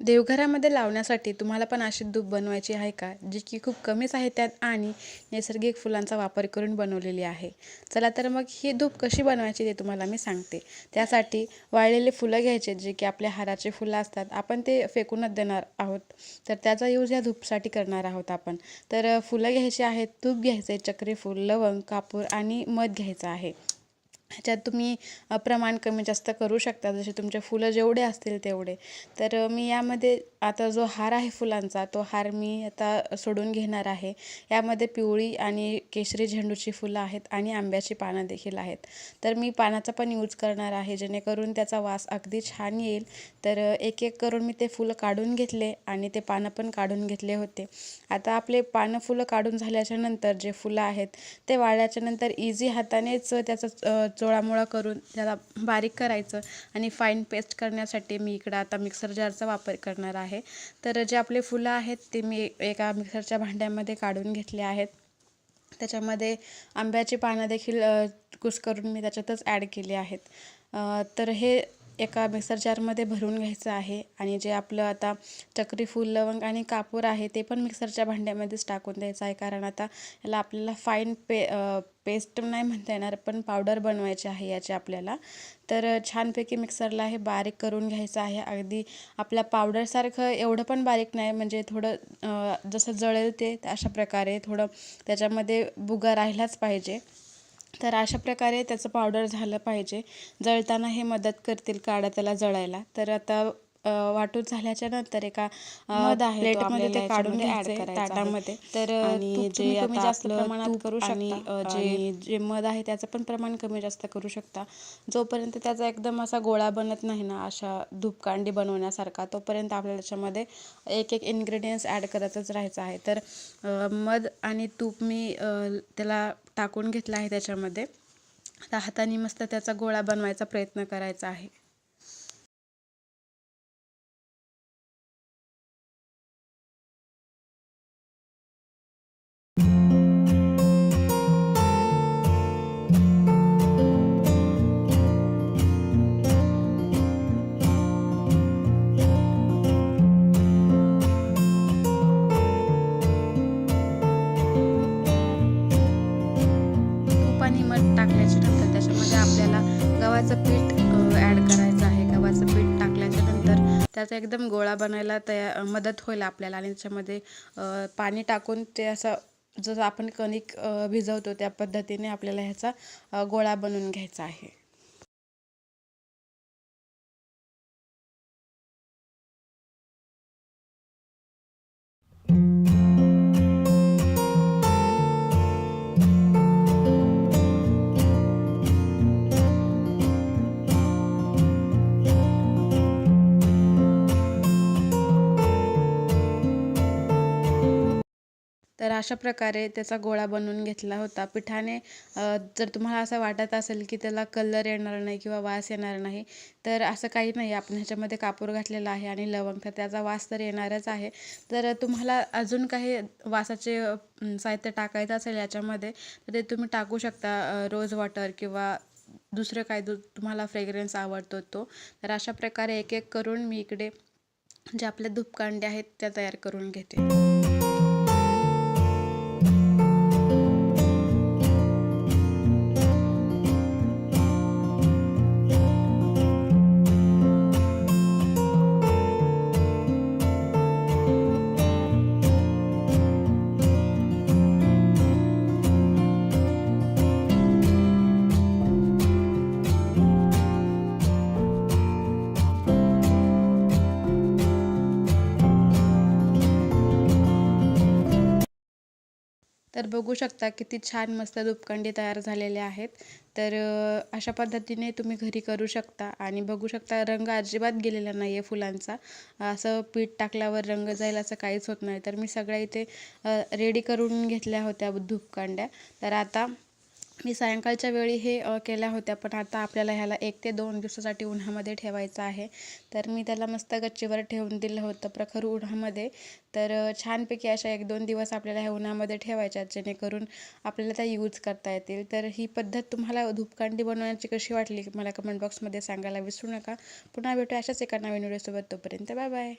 देवघरामध्ये लावण्यासाठी तुम्हाला पण अशी धूप बनवायची आहे का, जी की खूप कमी साहित्यात आणि नैसर्गिक फुलांचा वापर करून बनवलेली आहे. चला तर मग ही धूप कशी बनवायची ते तुम्हाला मी सांगते. त्यासाठी वाळलेले फुलं घ्यायचे, जे की आपल्या हाराचे फुलं असतात. आपण ते फेकूनच देणार आहोत, तर त्याचा यूज या धूपसाठी करणार आहोत आपण. तर फुलं घ्यायची आहेत, तूप घ्यायचे, चक्री फूल, लवंग, कापूर आणि मध घ्यायचं आहे. ह्याच्यात तुम्ही प्रमाण कमी जास्त करू शकता, जसे तुमचे फुलं जेवढे असतील तेवढे. तर मी यामध्ये आता जो हार आहे फुलांचा, तो हार मी आता सोडून घेणार आहे. यामध्ये पिवळी आणि केशरी झेंडूची फुलं आहेत आणि आंब्याची पानं देखील आहेत. तर मी पानाचा पण यूज करणार आहे, जेणेकरून त्याचा वास अगदी छान येईल. तर एक एक करून मी ते फुलं काढून घेतले आणि ते पानं पण काढून घेतले होते. आता आपले पानं फुलं काढून झाल्याच्या नंतर जे फुलं आहेत ते वाळल्याच्या नंतर इझी हातानेच त्याचा चोळामोळा करून त्याला बारीक करायचं आणि फाईन पेस्ट करण्यासाठी मी इकडं आता मिक्सर जारचा वापर करणार आहे. तर जे आपले फुलं आहेत ते मी एका मिक्सरच्या भांड्यामध्ये काढून घेतले आहेत. त्याच्यामध्ये आंब्याची पानं देखील कुस्करून मी त्याच्यातच ॲड केली आहेत. तर हे एका मिक्सर जारमध्ये भरून घ्यायचं आहे आणि जे आपलं आता चक्री फूल, लवंग आणि कापूर आहे ते पण मिक्सरच्या भांड्यामध्येच टाकून द्यायचं आहे. कारण आता याला आपल्याला फाईन पेस्ट नाही म्हणता येणार, पण पावडर बनवायची आहे याची आपल्याला. तर छानपैकी मिक्सरला हे बारीक करून घ्यायचं आहे. अगदी आपल्या पावडरसारखं एवढं पण बारीक नाही, म्हणजे थोडं जसं जळेल ते अशा प्रकारे थोडं त्याच्यामध्ये भुगा राहिलाच पाहिजे. तर अशा प्रकारे त्याचं पावडर झालं पाहिजे. जळताना हे मदत करतील काड्या त्याला जळायला. तर आता वाटून झाल्याच्या नंतर एका मध आहे प्लेटमध्ये ते काढून घ्यायचे ताटामध्ये. तर आणि जे कमी जास्त प्रमाणात करू शकता. जे मध आहे त्याचं पण प्रमाण कमी जास्त करू शकता. जोपर्यंत त्याचा एकदम असा गोळा बनत नाही ना, अशा धूपकांडी बनवण्यासारखा, तोपर्यंत आपल्याला त्याच्यामध्ये एक एक इन्ग्रेडियंट्स ॲड करतच राहायचं आहे. तर मध आणि तूप मी त्याला टाकून घेतलं आहे त्याच्यामध्ये. आता हाताने मस्त त्याचा गोळा बनवायचा प्रयत्न करायचा आहे. तूप आणि मध टाकल्याच्या नंतर त्याच्यामध्ये आपल्याला गव्हाचं पीठ ॲड करायचं आहे. गव्हाचं पीठ टाकल्याच्या नंतर त्याचा एकदम गोळा बनायला मदत होईल आपल्याला. आणि त्याच्यामध्ये पाणी टाकून ते असं जसं आपण कणिक भिजवतो त्या पद्धतीने आपल्याला ह्याचा गोळा बनवून घ्यायचा आहे. तर अशा प्रकारे त्याचा गोळा बनवून घेतला होता पिठाने. जर तुम्हाला असं वाटत असेल की त्याला कलर येणार नाही किंवा वास येणार नाही, तर असं काही नाही. आपण ह्याच्यामध्ये कापूर घातलेला आहे आणि लवंग, तर त्याचा वास तर येणारच आहे. तर तुम्हाला अजून काही वासाचे साहित्य टाकायचं असेल याच्यामध्ये, तर ते तुम्ही टाकू शकता. रोज वॉटर किंवा दुसरं काही तुम्हाला फ्रेग्रन्स आवडतो तो. तर अशा प्रकारे एक एक करून मी इकडे जे आपल्या धूपकांड्या आहेत त्या तयार करून घेते. तर बघू शकता किती छान मस्त धूपकांडी तयार झालेले आहेत. तर अशा पद्धतीने तुम्ही घरी करू शकता. आणि बघू शकता रंग अजिबात गेलेला नाही आहे फुलांचा. असं पीठ टाकल्यावर रंग जाईल असं काहीच होत नाही. तर मी सगळ्या इथे रेडी करून घेतल्या होत्या धूपकांड्या. तर आता मी सायंकाळच्या वेळी हे केल्या होत्या, पण आता आपल्याला ह्याला 1 ते 2 दिवसासाठी उन्हामध्ये ठेवायचं आहे. तर मी त्याला मस्त गच्चीवर ठेवून दिलं होतं प्रखर उन्हामध्ये. तर छानपैकी अशा 1-2 दिवस आपल्याला ह्या उन्हामध्ये ठेवायच्या, जेणेकरून आपल्याला त्या यूज करता येतील. तर ही पद्धत तुम्हाला धूपकांडी बनवण्याची कशी वाटली मला कमेंट बॉक्समध्ये सांगायला विसरू नका. पुन्हा भेटू अशाच एका नवीन व्हिडिओसोबत. तोपर्यंत बाय बाय.